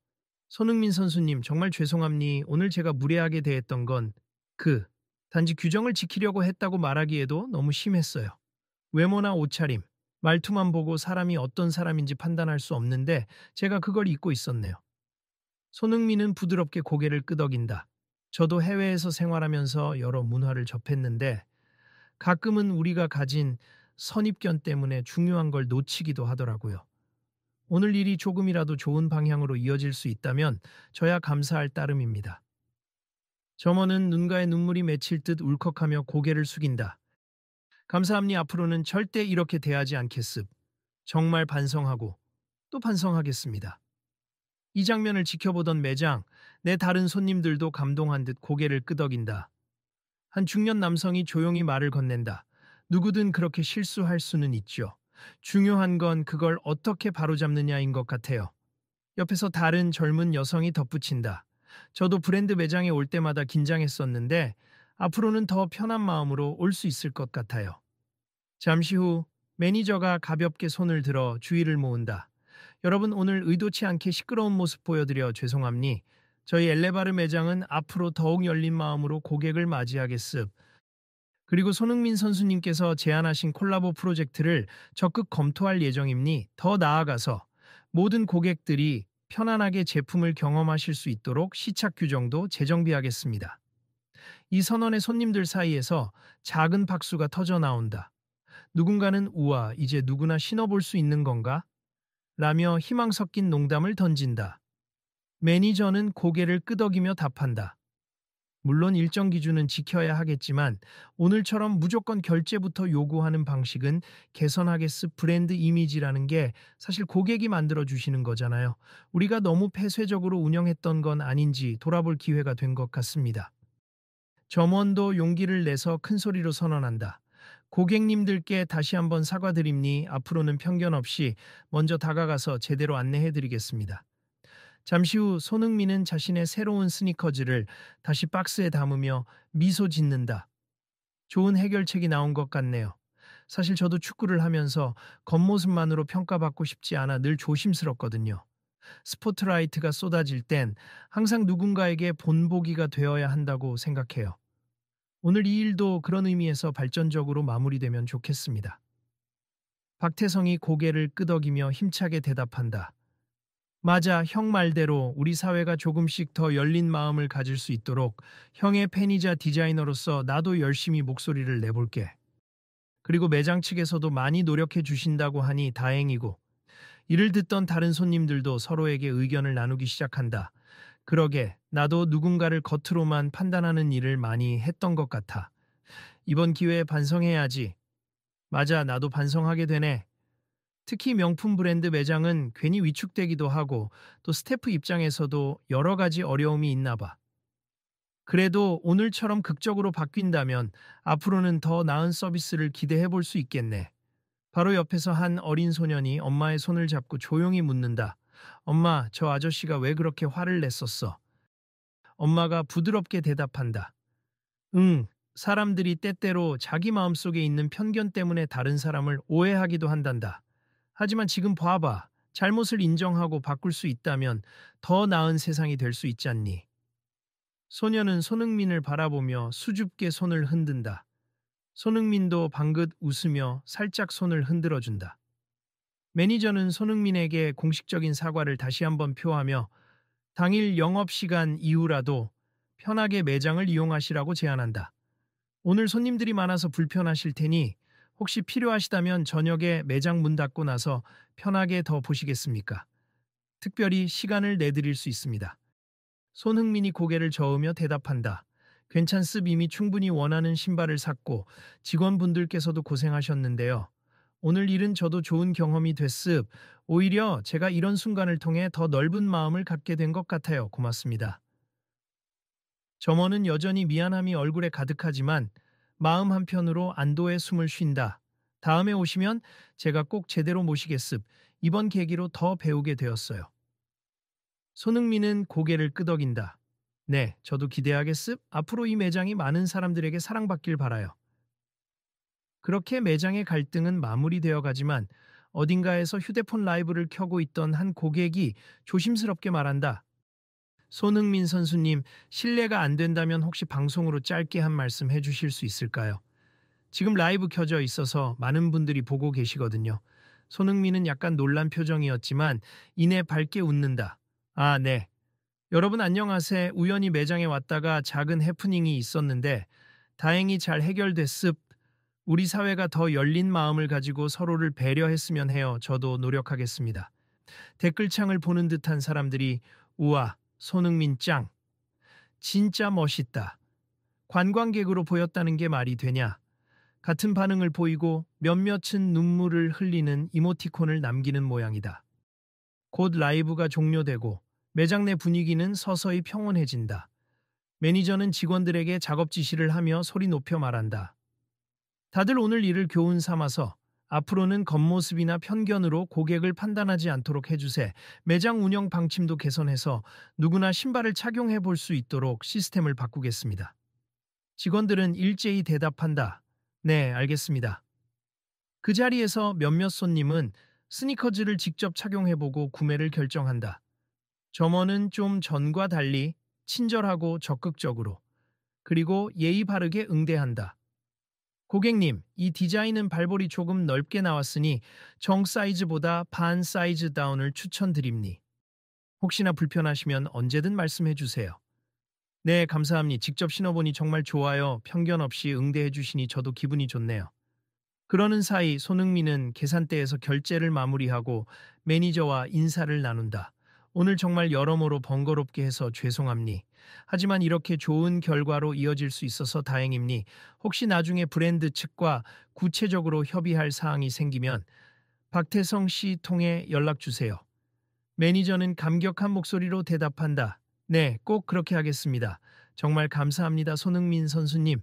손흥민 선수님 정말 죄송합니. 오늘 제가 무례하게 대했던 건 단지 규정을 지키려고 했다고 말하기에도 너무 심했어요. 외모나 옷차림, 말투만 보고 사람이 어떤 사람인지 판단할 수 없는데 제가 그걸 잊고 있었네요. 손흥민은 부드럽게 고개를 끄덕인다. 저도 해외에서 생활하면서 여러 문화를 접했는데 가끔은 우리가 가진 선입견 때문에 중요한 걸 놓치기도 하더라고요. 오늘 일이 조금이라도 좋은 방향으로 이어질 수 있다면 저야 감사할 따름입니다. 점원은 눈가에 눈물이 맺힐 듯 울컥하며 고개를 숙인다. 감사합니. 앞으로는 절대 이렇게 대하지 않겠습. 정말 반성하고 또 반성하겠습니다. 이 장면을 지켜보던 매장, 내 다른 손님들도 감동한 듯 고개를 끄덕인다. 한 중년 남성이 조용히 말을 건넨다. 누구든 그렇게 실수할 수는 있죠. 중요한 건 그걸 어떻게 바로잡느냐인 것 같아요. 옆에서 다른 젊은 여성이 덧붙인다. 저도 브랜드 매장에 올 때마다 긴장했었는데 앞으로는 더 편한 마음으로 올 수 있을 것 같아요. 잠시 후 매니저가 가볍게 손을 들어 주의를 모은다. 여러분, 오늘 의도치 않게 시끄러운 모습 보여드려 죄송합니. 저희 엘레바르 매장은 앞으로 더욱 열린 마음으로 고객을 맞이하겠습. 그리고 손흥민 선수님께서 제안하신 콜라보 프로젝트를 적극 검토할 예정이니 더 나아가서 모든 고객들이 편안하게 제품을 경험하실 수 있도록 시착 규정도 재정비하겠습니다. 이 선언의 손님들 사이에서 작은 박수가 터져 나온다. 누군가는 우와, 이제 누구나 신어볼 수 있는 건가? 라며 희망 섞인 농담을 던진다. 매니저는 고개를 끄덕이며 답한다. 물론 일정 기준은 지켜야 하겠지만 오늘처럼 무조건 결제부터 요구하는 방식은 개선하겠습. 브랜드 이미지라는 게 사실 고객이 만들어 주시는 거잖아요. 우리가 너무 폐쇄적으로 운영했던 건 아닌지 돌아볼 기회가 된 것 같습니다. 점원도 용기를 내서 큰 소리로 선언한다. 고객님들께 다시 한번 사과드립니. 앞으로는 편견 없이 먼저 다가가서 제대로 안내해드리겠습니다. 잠시 후 손흥민은 자신의 새로운 스니커즈를 다시 박스에 담으며 미소 짓는다. 좋은 해결책이 나온 것 같네요. 사실 저도 축구를 하면서 겉모습만으로 평가받고 싶지 않아 늘 조심스럽거든요. 스포트라이트가 쏟아질 땐 항상 누군가에게 본보기가 되어야 한다고 생각해요. 오늘 이 일도 그런 의미에서 발전적으로 마무리되면 좋겠습니다. 박태성이 고개를 끄덕이며 힘차게 대답한다. 맞아, 형 말대로 우리 사회가 조금씩 더 열린 마음을 가질 수 있도록 형의 팬이자 디자이너로서 나도 열심히 목소리를 내볼게. 그리고 매장 측에서도 많이 노력해 주신다고 하니 다행이고, 이를 듣던 다른 손님들도 서로에게 의견을 나누기 시작한다. 그러게, 나도 누군가를 겉으로만 판단하는 일을 많이 했던 것 같아. 이번 기회에 반성해야지. 맞아, 나도 반성하게 되네. 특히 명품 브랜드 매장은 괜히 위축되기도 하고 또 스태프 입장에서도 여러 가지 어려움이 있나 봐. 그래도 오늘처럼 극적으로 바뀐다면 앞으로는 더 나은 서비스를 기대해 볼 수 있겠네. 바로 옆에서 한 어린 소년이 엄마의 손을 잡고 조용히 묻는다. 엄마, 저 아저씨가 왜 그렇게 화를 냈었어? 엄마가 부드럽게 대답한다. 응, 사람들이 때때로 자기 마음속에 있는 편견 때문에 다른 사람을 오해하기도 한단다. 하지만 지금 봐봐. 잘못을 인정하고 바꿀 수 있다면 더 나은 세상이 될 수 있지 않니? 소녀는 손흥민을 바라보며 수줍게 손을 흔든다. 손흥민도 방긋 웃으며 살짝 손을 흔들어준다. 매니저는 손흥민에게 공식적인 사과를 다시 한번 표하며 당일 영업시간 이후라도 편하게 매장을 이용하시라고 제안한다. 오늘 손님들이 많아서 불편하실 테니 혹시 필요하시다면 저녁에 매장 문 닫고 나서 편하게 더 보시겠습니까? 특별히 시간을 내드릴 수 있습니다. 손흥민이 고개를 저으며 대답한다. 괜찮습. 이미 충분히 원하는 신발을 샀고 직원분들께서도 고생하셨는데요. 오늘 일은 저도 좋은 경험이 됐습. 오히려 제가 이런 순간을 통해 더 넓은 마음을 갖게 된 것 같아요. 고맙습니다. 점원은 여전히 미안함이 얼굴에 가득하지만 마음 한편으로 안도의 숨을 쉰다. 다음에 오시면 제가 꼭 제대로 모시겠습. 이번 계기로 더 배우게 되었어요. 손흥민은 고개를 끄덕인다. 네, 저도 기대하겠습. 앞으로 이 매장이 많은 사람들에게 사랑받길 바라요. 그렇게 매장의 갈등은 마무리되어 가지만 어딘가에서 휴대폰 라이브를 켜고 있던 한 고객이 조심스럽게 말한다. 손흥민 선수님, 실례가 안 된다면 혹시 방송으로 짧게 한 말씀 해주실 수 있을까요? 지금 라이브 켜져 있어서 많은 분들이 보고 계시거든요. 손흥민은 약간 놀란 표정이었지만 이내 밝게 웃는다. 아, 네. 여러분 안녕하세요. 우연히 매장에 왔다가 작은 해프닝이 있었는데 다행히 잘 해결됐습. 우리 사회가 더 열린 마음을 가지고 서로를 배려했으면 해요. 저도 노력하겠습니다. 댓글창을 보는 듯한 사람들이 우와, 손흥민 짱. 진짜 멋있다. 관광객으로 보였다는 게 말이 되냐. 같은 반응을 보이고 몇몇은 눈물을 흘리는 이모티콘을 남기는 모양이다. 곧 라이브가 종료되고 매장 내 분위기는 서서히 평온해진다. 매니저는 직원들에게 작업 지시를 하며 소리 높여 말한다. 다들 오늘 일을 교훈 삼아서 앞으로는 겉모습이나 편견으로 고객을 판단하지 않도록 해주세. 매장 운영 방침도 개선해서 누구나 신발을 착용해 볼 수 있도록 시스템을 바꾸겠습니다. 직원들은 일제히 대답한다. 네, 알겠습니다. 그 자리에서 몇몇 손님은 스니커즈를 직접 착용해보고 구매를 결정한다. 점원은 좀 전과 달리 친절하고 적극적으로, 그리고 예의 바르게 응대한다. 고객님, 이 디자인은 발볼이 조금 넓게 나왔으니 정 사이즈보다 반 사이즈 다운을 추천드립니. 혹시나 불편하시면 언제든 말씀해 주세요. 네, 감사합니다. 직접 신어보니 정말 좋아요. 편견 없이 응대해 주시니 저도 기분이 좋네요. 그러는 사이 손흥민은 계산대에서 결제를 마무리하고 매니저와 인사를 나눈다. 오늘 정말 여러모로 번거롭게 해서 죄송합니. 하지만 이렇게 좋은 결과로 이어질 수 있어서 다행입니. 혹시 나중에 브랜드 측과 구체적으로 협의할 사항이 생기면 박태성 씨 통해 연락 주세요. 매니저는 감격한 목소리로 대답한다. 네, 꼭 그렇게 하겠습니다. 정말 감사합니다, 손흥민 선수님.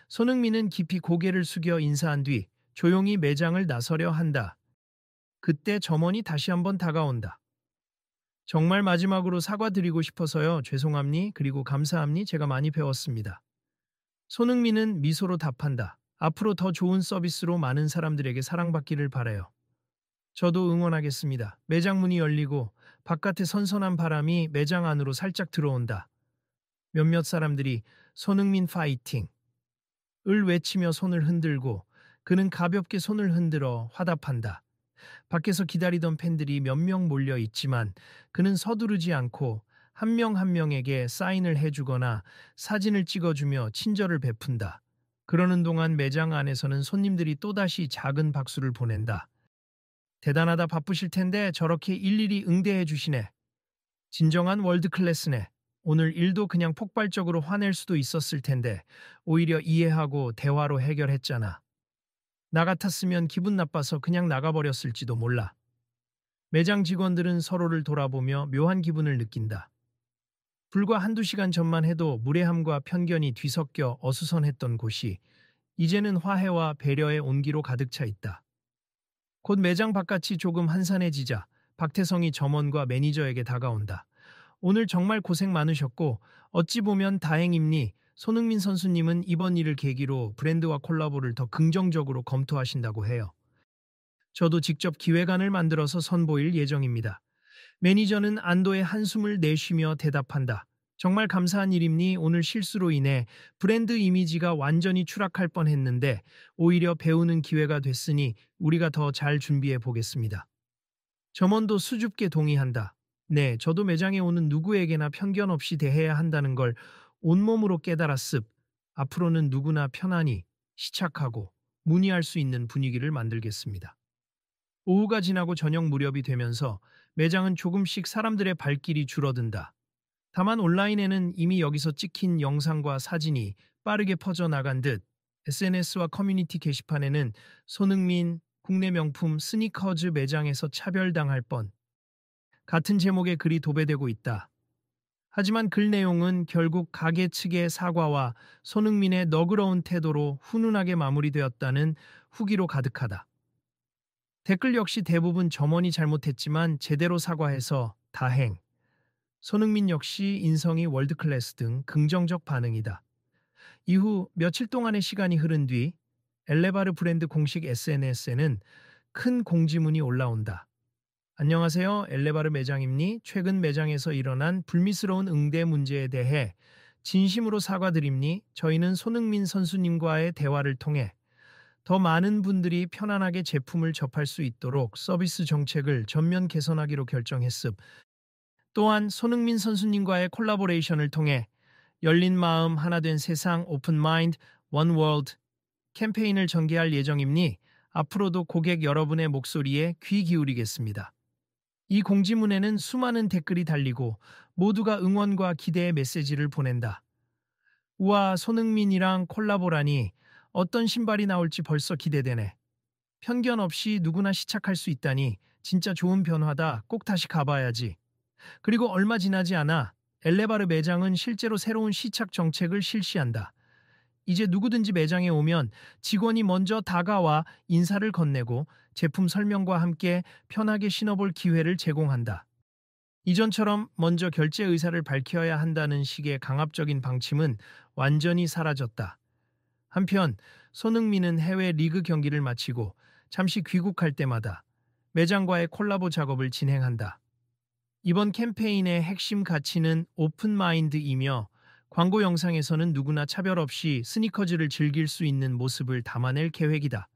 손흥민은 깊이 고개를 숙여 인사한 뒤 조용히 매장을 나서려 한다. 그때 점원이 다시 한번 다가온다. 정말 마지막으로 사과드리고 싶어서요. 죄송합니. 그리고 감사합니. 제가 많이 배웠습니다. 손흥민은 미소로 답한다. 앞으로 더 좋은 서비스로 많은 사람들에게 사랑받기를 바라요. 저도 응원하겠습니다. 매장 문이 열리고 바깥의 선선한 바람이 매장 안으로 살짝 들어온다. 몇몇 사람들이 손흥민 파이팅! 을 외치며 손을 흔들고 그는 가볍게 손을 흔들어 화답한다. 밖에서 기다리던 팬들이 몇 명 몰려 있지만 그는 서두르지 않고 한 명 한 명에게 사인을 해주거나 사진을 찍어주며 친절을 베푼다. 그러는 동안 매장 안에서는 손님들이 또다시 작은 박수를 보낸다. 대단하다, 바쁘실 텐데 저렇게 일일이 응대해 주시네. 진정한 월드클래스네. 오늘 일도 그냥 폭발적으로 화낼 수도 있었을 텐데 오히려 이해하고 대화로 해결했잖아. 나 같았으면 기분 나빠서 그냥 나가버렸을지도 몰라. 매장 직원들은 서로를 돌아보며 묘한 기분을 느낀다. 불과 한두 시간 전만 해도 무례함과 편견이 뒤섞여 어수선했던 곳이 이제는 화해와 배려의 온기로 가득 차 있다. 곧 매장 바깥이 조금 한산해지자 박태성이 점원과 매니저에게 다가온다. 오늘 정말 고생 많으셨고 어찌 보면 다행입니. 손흥민 선수님은 이번 일을 계기로 브랜드와 콜라보를 더 긍정적으로 검토하신다고 해요. 저도 직접 기획안을 만들어서 선보일 예정입니다. 매니저는 안도의 한숨을 내쉬며 대답한다. 정말 감사한 일입니. 오늘 실수로 인해 브랜드 이미지가 완전히 추락할 뻔했는데 오히려 배우는 기회가 됐으니 우리가 더 잘 준비해 보겠습니다. 점원도 수줍게 동의한다. 네, 저도 매장에 오는 누구에게나 편견 없이 대해야 한다는 걸 온몸으로 깨달았습. 앞으로는 누구나 편안히 시착하고 문의할 수 있는 분위기를 만들겠습니다. 오후가 지나고 저녁 무렵이 되면서 매장은 조금씩 사람들의 발길이 줄어든다. 다만 온라인에는 이미 여기서 찍힌 영상과 사진이 빠르게 퍼져나간 듯 SNS와 커뮤니티 게시판에는 손흥민, 국내 명품 스니커즈 매장에서 차별당할 뻔 같은 제목의 글이 도배되고 있다. 하지만 글 내용은 결국 가게 측의 사과와 손흥민의 너그러운 태도로 훈훈하게 마무리되었다는 후기로 가득하다. 댓글 역시 대부분 점원이 잘못했지만 제대로 사과해서 다행. 손흥민 역시 인성이 월드클래스 등 긍정적 반응이다. 이후 며칠 동안의 시간이 흐른 뒤 엘레바르 브랜드 공식 SNS에는 큰 공지문이 올라온다. 안녕하세요. 엘레바르 매장입니. 최근 매장에서 일어난 불미스러운 응대 문제에 대해 진심으로 사과드립니. 저희는 손흥민 선수님과의 대화를 통해 더 많은 분들이 편안하게 제품을 접할 수 있도록 서비스 정책을 전면 개선하기로 결정했습. 또한 손흥민 선수님과의 콜라보레이션을 통해 열린 마음 하나된 세상 오픈 마인드 원 월드 캠페인을 전개할 예정이니 앞으로도 고객 여러분의 목소리에 귀 기울이겠습니다. 이 공지문에는 수많은 댓글이 달리고 모두가 응원과 기대의 메시지를 보낸다. 우와, 손흥민이랑 콜라보라니 어떤 신발이 나올지 벌써 기대되네. 편견 없이 누구나 시착할 수 있다니 진짜 좋은 변화다. 꼭 다시 가봐야지. 그리고 얼마 지나지 않아 엘레바르 매장은 실제로 새로운 시착 정책을 실시한다. 이제 누구든지 매장에 오면 직원이 먼저 다가와 인사를 건네고 제품 설명과 함께 편하게 신어볼 기회를 제공한다. 이전처럼 먼저 결제 의사를 밝혀야 한다는 식의 강압적인 방침은 완전히 사라졌다. 한편 손흥민은 해외 리그 경기를 마치고 잠시 귀국할 때마다 매장과의 콜라보 작업을 진행한다. 이번 캠페인의 핵심 가치는 오픈마인드이며 광고 영상에서는 누구나 차별 없이 스니커즈를 즐길 수 있는 모습을 담아낼 계획이다.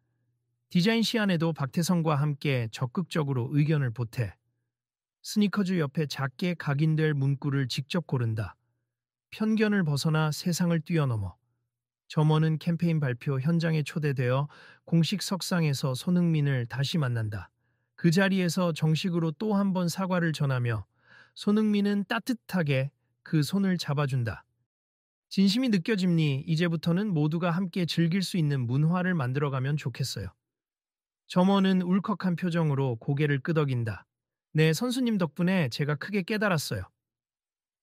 디자인 시안에도 박태성과 함께 적극적으로 의견을 보태 스니커즈 옆에 작게 각인될 문구를 직접 고른다. 편견을 벗어나 세상을 뛰어넘어. 점원은 캠페인 발표 현장에 초대되어 공식 석상에서 손흥민을 다시 만난다. 그 자리에서 정식으로 또 한 번 사과를 전하며 손흥민은 따뜻하게 그 손을 잡아준다. 진심이 느껴집니. 이제부터는 모두가 함께 즐길 수 있는 문화를 만들어가면 좋겠어요. 점원은 울컥한 표정으로 고개를 끄덕인다. 네, 선수님 덕분에 제가 크게 깨달았어요.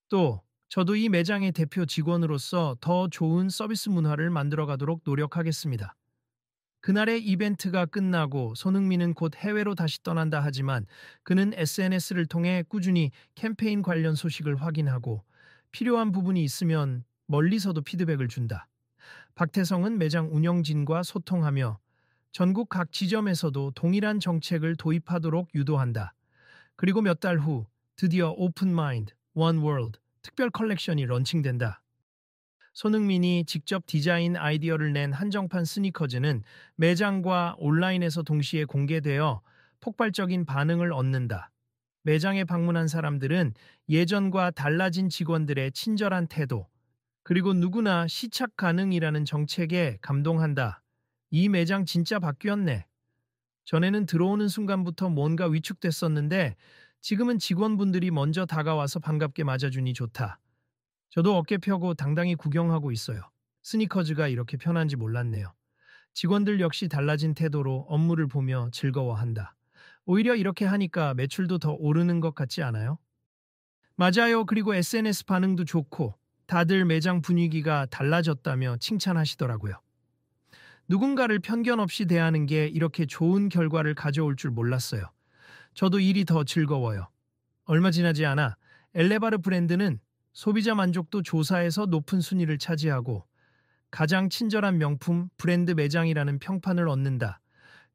또 저도 이 매장의 대표 직원으로서 더 좋은 서비스 문화를 만들어가도록 노력하겠습니다. 그날의 이벤트가 끝나고 손흥민은 곧 해외로 다시 떠난다 하지만 그는 SNS를 통해 꾸준히 캠페인 관련 소식을 확인하고 필요한 부분이 있으면 멀리서도 피드백을 준다. 박태성은 매장 운영진과 소통하며 전국 각 지점에서도 동일한 정책을 도입하도록 유도한다. 그리고 몇 달 후 드디어 오픈 마인드, 원 월드 특별 컬렉션이 런칭된다. 손흥민이 직접 디자인 아이디어를 낸 한정판 스니커즈는 매장과 온라인에서 동시에 공개되어 폭발적인 반응을 얻는다. 매장에 방문한 사람들은 예전과 달라진 직원들의 친절한 태도, 그리고 누구나 시착 가능이라는 정책에 감동한다. 이 매장 진짜 바뀌었네. 전에는 들어오는 순간부터 뭔가 위축됐었는데 지금은 직원분들이 먼저 다가와서 반갑게 맞아주니 좋다. 저도 어깨 펴고 당당히 구경하고 있어요. 스니커즈가 이렇게 편한지 몰랐네요. 직원들 역시 달라진 태도로 업무를 보며 즐거워한다. 오히려 이렇게 하니까 매출도 더 오르는 것 같지 않아요? 맞아요. 그리고 SNS 반응도 좋고 다들 매장 분위기가 달라졌다며 칭찬하시더라고요. 누군가를 편견 없이 대하는 게 이렇게 좋은 결과를 가져올 줄 몰랐어요. 저도 일이 더 즐거워요. 얼마 지나지 않아 엘레바르 브랜드는 소비자 만족도 조사에서 높은 순위를 차지하고 가장 친절한 명품 브랜드 매장이라는 평판을 얻는다.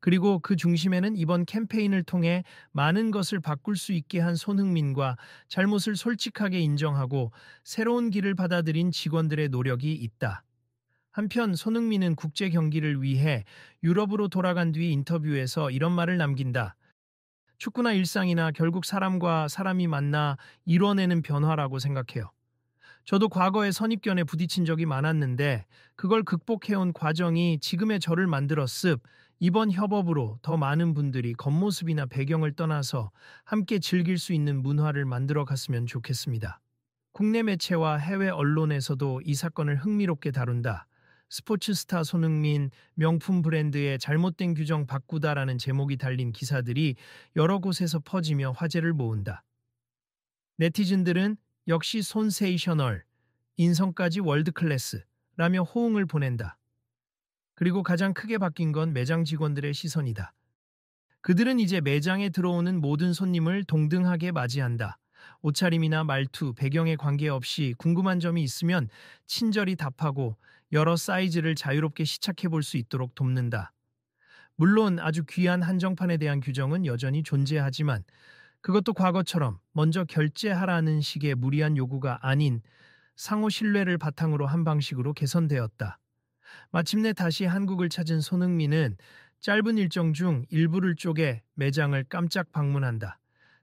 그리고 그 중심에는 이번 캠페인을 통해 많은 것을 바꿀 수 있게 한 손흥민과 잘못을 솔직하게 인정하고 새로운 길을 받아들인 직원들의 노력이 있다. 한편 손흥민은 국제 경기를 위해 유럽으로 돌아간 뒤 인터뷰에서 이런 말을 남긴다. 축구나 일상이나 결국 사람과 사람이 만나 이뤄내는 변화라고 생각해요. 저도 과거에 선입견에 부딪힌 적이 많았는데 그걸 극복해온 과정이 지금의 저를 만들었습. 이번 협업으로 더 많은 분들이 겉모습이나 배경을 떠나서 함께 즐길 수 있는 문화를 만들어 갔으면 좋겠습니다. 국내 매체와 해외 언론에서도 이 사건을 흥미롭게 다룬다. 스포츠 스타 손흥민, 명품 브랜드의 잘못된 규정 바꾸다라는 제목이 달린 기사들이 여러 곳에서 퍼지며 화제를 모은다. 네티즌들은 역시 손세이셔널, 인성까지 월드클래스라며 호응을 보낸다. 그리고 가장 크게 바뀐 건 매장 직원들의 시선이다. 그들은 이제 매장에 들어오는 모든 손님을 동등하게 맞이한다. 옷차림이나 말투, 배경에 관계없이 궁금한 점이 있으면 친절히 답하고 여러 사이즈를 자유롭게 시착해 볼 수 있도록 돕는다. 물론 아주 귀한 한정판에 대한 규정은 여전히 존재하지만 그것도 과거처럼 먼저 결제하라는 식의 무리한 요구가 아닌 상호 신뢰를 바탕으로 한 방식으로 개선되었다. 마침내 다시 한국을 찾은 손흥민은 짧은 일정 중 일부를 쪼개 매장을 깜짝 방문한다.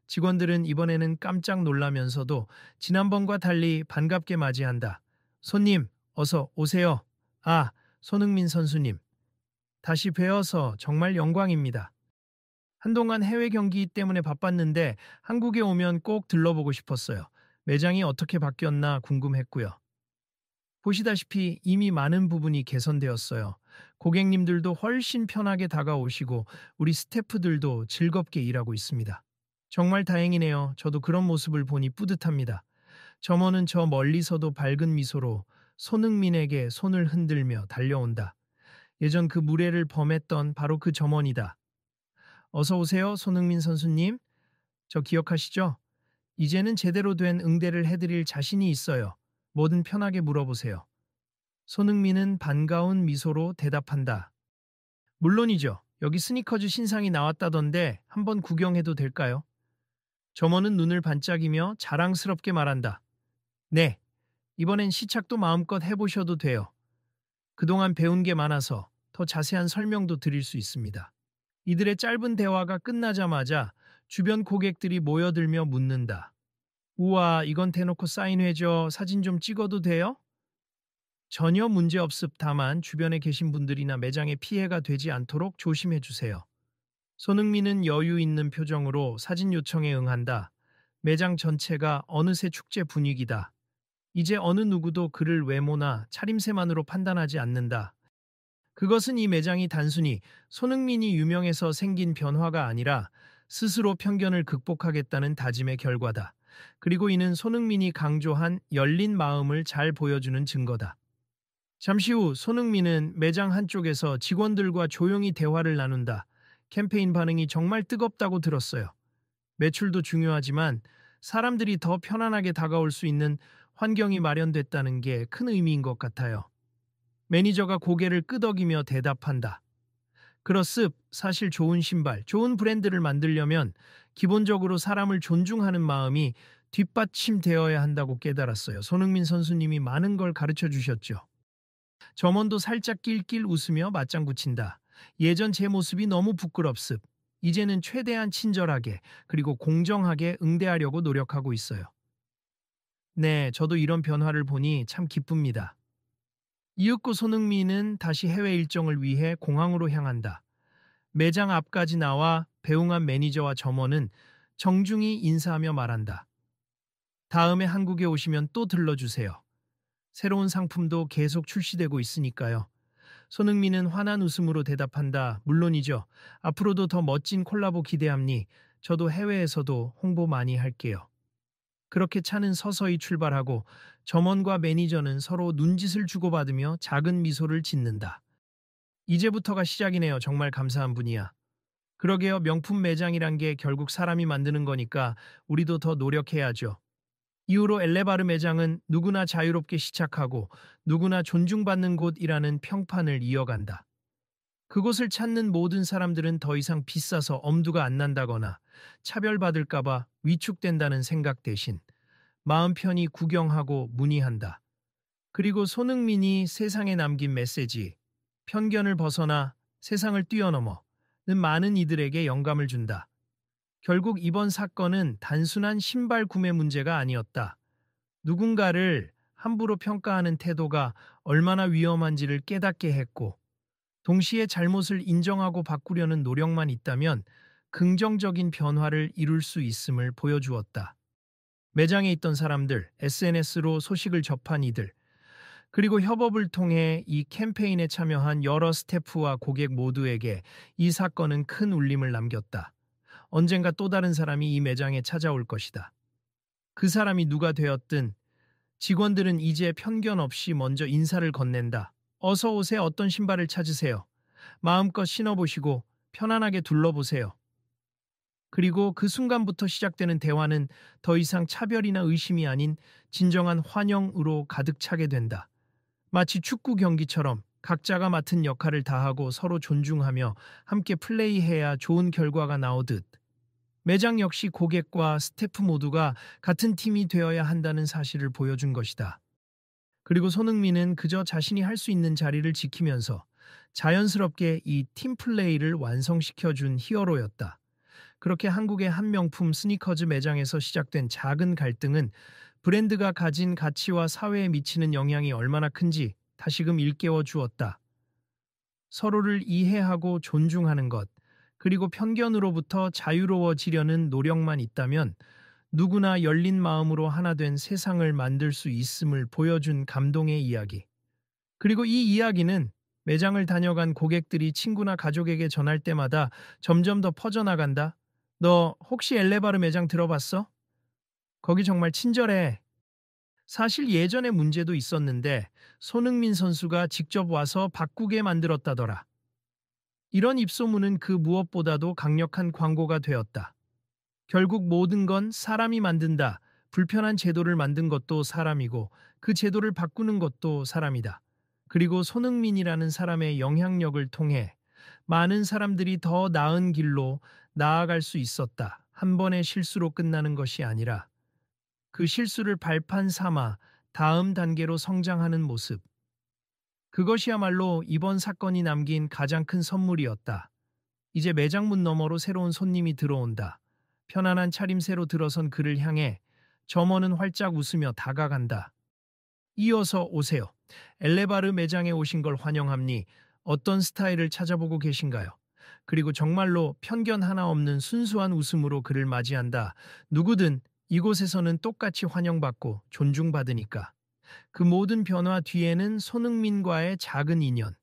직원들은 이번에는 깜짝 놀라면서도 지난번과 달리 반갑게 맞이한다. 손님, 어서 오세요. 아, 손흥민 선수님. 다시 뵈어서 정말 영광입니다. 한동안 해외 경기 때문에 바빴는데 한국에 오면 꼭 들러보고 싶었어요. 매장이 어떻게 바뀌었나 궁금했고요. 보시다시피 이미 많은 부분이 개선되었어요. 고객님들도 훨씬 편하게 다가오시고 우리 스태프들도 즐겁게 일하고 있습니다. 정말 다행이네요. 저도 그런 모습을 보니 뿌듯합니다. 점원은 저 멀리서도 밝은 미소로 손흥민에게 손을 흔들며 달려온다. 예전 그 무례를 범했던 바로 그 점원이다. 어서 오세요, 손흥민 선수님. 저 기억하시죠? 이제는 제대로 된 응대를 해드릴 자신이 있어요. 뭐든 편하게 물어보세요. 손흥민은 반가운 미소로 대답한다. 물론이죠. 여기 스니커즈 신상이 나왔다던데 한번 구경해도 될까요? 점원은 눈을 반짝이며 자랑스럽게 말한다. 네, 이번엔 시착도 마음껏 해보셔도 돼요. 그동안 배운 게 많아서 더 자세한 설명도 드릴 수 있습니다. 이들의 짧은 대화가 끝나자마자 주변 고객들이 모여들며 묻는다. 우와, 이건 대놓고 사인회죠. 사진 좀 찍어도 돼요? 전혀 문제 없습. 다만 주변에 계신 분들이나 매장에 피해가 되지 않도록 조심해 주세요. 손흥민은 여유 있는 표정으로 사진 요청에 응한다. 매장 전체가 어느새 축제 분위기다. 이제 어느 누구도 그를 외모나 차림새만으로 판단하지 않는다. 그것은 이 매장이 단순히 손흥민이 유명해서 생긴 변화가 아니라 스스로 편견을 극복하겠다는 다짐의 결과다. 그리고 이는 손흥민이 강조한 열린 마음을 잘 보여주는 증거다. 잠시 후 손흥민은 매장 한쪽에서 직원들과 조용히 대화를 나눈다. 캠페인 반응이 정말 뜨겁다고 들었어요. 매출도 중요하지만 사람들이 더 편안하게 다가올 수 있는 환경이 마련됐다는 게 큰 의미인 것 같아요. 매니저가 고개를 끄덕이며 대답한다. 그렇습. 사실 좋은 신발, 좋은 브랜드를 만들려면 기본적으로 사람을 존중하는 마음이 뒷받침되어야 한다고 깨달았어요. 손흥민 선수님이 많은 걸 가르쳐 주셨죠. 점원도 살짝 낄낄 웃으며 맞장구 친다. 예전 제 모습이 너무 부끄럽습. 이제는 최대한 친절하게 그리고 공정하게 응대하려고 노력하고 있어요. 네, 저도 이런 변화를 보니 참 기쁩니다. 이윽고 손흥민은 다시 해외 일정을 위해 공항으로 향한다. 매장 앞까지 나와 배웅한 매니저와 점원은 정중히 인사하며 말한다. 다음에 한국에 오시면 또 들러주세요. 새로운 상품도 계속 출시되고 있으니까요. 손흥민은 환한 웃음으로 대답한다. 물론이죠. 앞으로도 더 멋진 콜라보 기대합니. 저도 해외에서도 홍보 많이 할게요. 그렇게 차는 서서히 출발하고 점원과 매니저는 서로 눈짓을 주고받으며 작은 미소를 짓는다. 이제부터가 시작이네요. 정말 감사한 분이야. 그러게요. 명품 매장이란 게 결국 사람이 만드는 거니까 우리도 더 노력해야죠. 이후로 엘레바르 매장은 누구나 자유롭게 시작하고 누구나 존중받는 곳이라는 평판을 이어간다. 그곳을 찾는 모든 사람들은 더 이상 비싸서 엄두가 안 난다거나 차별받을까봐 위축된다는 생각 대신 마음 편히 구경하고 문의한다. 그리고 손흥민이 세상에 남긴 메시지, 편견을 벗어나 세상을 뛰어넘어는 많은 이들에게 영감을 준다. 결국 이번 사건은 단순한 신발 구매 문제가 아니었다. 누군가를 함부로 평가하는 태도가 얼마나 위험한지를 깨닫게 했고, 동시에 잘못을 인정하고 바꾸려는 노력만 있다면 긍정적인 변화를 이룰 수 있음을 보여주었다. 매장에 있던 사람들, SNS로 소식을 접한 이들, 그리고 협업을 통해 이 캠페인에 참여한 여러 스태프와 고객 모두에게 이 사건은 큰 울림을 남겼다. 언젠가 또 다른 사람이 이 매장에 찾아올 것이다. 그 사람이 누가 되었든 직원들은 이제 편견 없이 먼저 인사를 건넨다. 어서 오세요. 어떤 신발을 찾으세요? 마음껏 신어보시고 편안하게 둘러보세요. 그리고 그 순간부터 시작되는 대화는 더 이상 차별이나 의심이 아닌 진정한 환영으로 가득 차게 된다. 마치 축구 경기처럼 각자가 맡은 역할을 다하고 서로 존중하며 함께 플레이해야 좋은 결과가 나오듯 매장 역시 고객과 스태프 모두가 같은 팀이 되어야 한다는 사실을 보여준 것이다. 그리고 손흥민은 그저 자신이 할 수 있는 자리를 지키면서 자연스럽게 이 팀플레이를 완성시켜준 히어로였다. 그렇게 한국의 한 명품 스니커즈 매장에서 시작된 작은 갈등은 브랜드가 가진 가치와 사회에 미치는 영향이 얼마나 큰지 다시금 일깨워 주었다. 서로를 이해하고 존중하는 것, 그리고 편견으로부터 자유로워지려는 노력만 있다면 누구나 열린 마음으로 하나 된 세상을 만들 수 있음을 보여준 감동의 이야기. 그리고 이 이야기는 매장을 다녀간 고객들이 친구나 가족에게 전할 때마다 점점 더 퍼져나간다. 너 혹시 엘레바르 매장 들어봤어? 거기 정말 친절해. 사실 예전에 문제도 있었는데 손흥민 선수가 직접 와서 바꾸게 만들었다더라. 이런 입소문은 그 무엇보다도 강력한 광고가 되었다. 결국 모든 건 사람이 만든다. 불편한 제도를 만든 것도 사람이고 그 제도를 바꾸는 것도 사람이다. 그리고 손흥민이라는 사람의 영향력을 통해 많은 사람들이 더 나은 길로 나아갈 수 있었다. 한 번의 실수로 끝나는 것이 아니라 그 실수를 발판 삼아 다음 단계로 성장하는 모습. 그것이야말로 이번 사건이 남긴 가장 큰 선물이었다. 이제 매장 문 너머로 새로운 손님이 들어온다. 편안한 차림새로 들어선 그를 향해 점원은 활짝 웃으며 다가간다. 이어서 오세요. 엘레바르 매장에 오신 걸 환영합니. 어떤 스타일을 찾아보고 계신가요? 그리고 정말로 편견 하나 없는 순수한 웃음으로 그를 맞이한다. 누구든 이곳에서는 똑같이 환영받고 존중받으니까. 그 모든 변화 뒤에는 손흥민과의 작은 인연,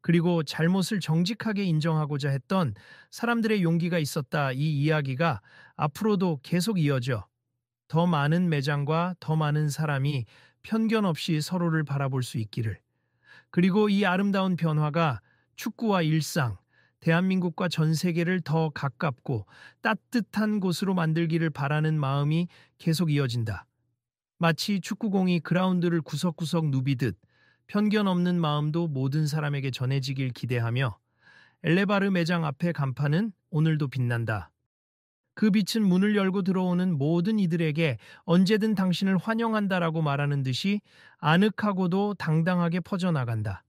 그리고 잘못을 정직하게 인정하고자 했던 사람들의 용기가 있었다. 이 이야기가 앞으로도 계속 이어져 더 많은 매장과 더 많은 사람이 편견 없이 서로를 바라볼 수 있기를. 그리고 이 아름다운 변화가 축구와 일상, 대한민국과 전 세계를 더 가깝고 따뜻한 곳으로 만들기를 바라는 마음이 계속 이어진다. 마치 축구공이 그라운드를 구석구석 누비듯 편견 없는 마음도 모든 사람에게 전해지길 기대하며 엘레바르 매장 앞의 간판은 오늘도 빛난다. 그 빛은 문을 열고 들어오는 모든 이들에게 언제든 당신을 환영한다라고 말하는 듯이 아늑하고도 당당하게 퍼져나간다.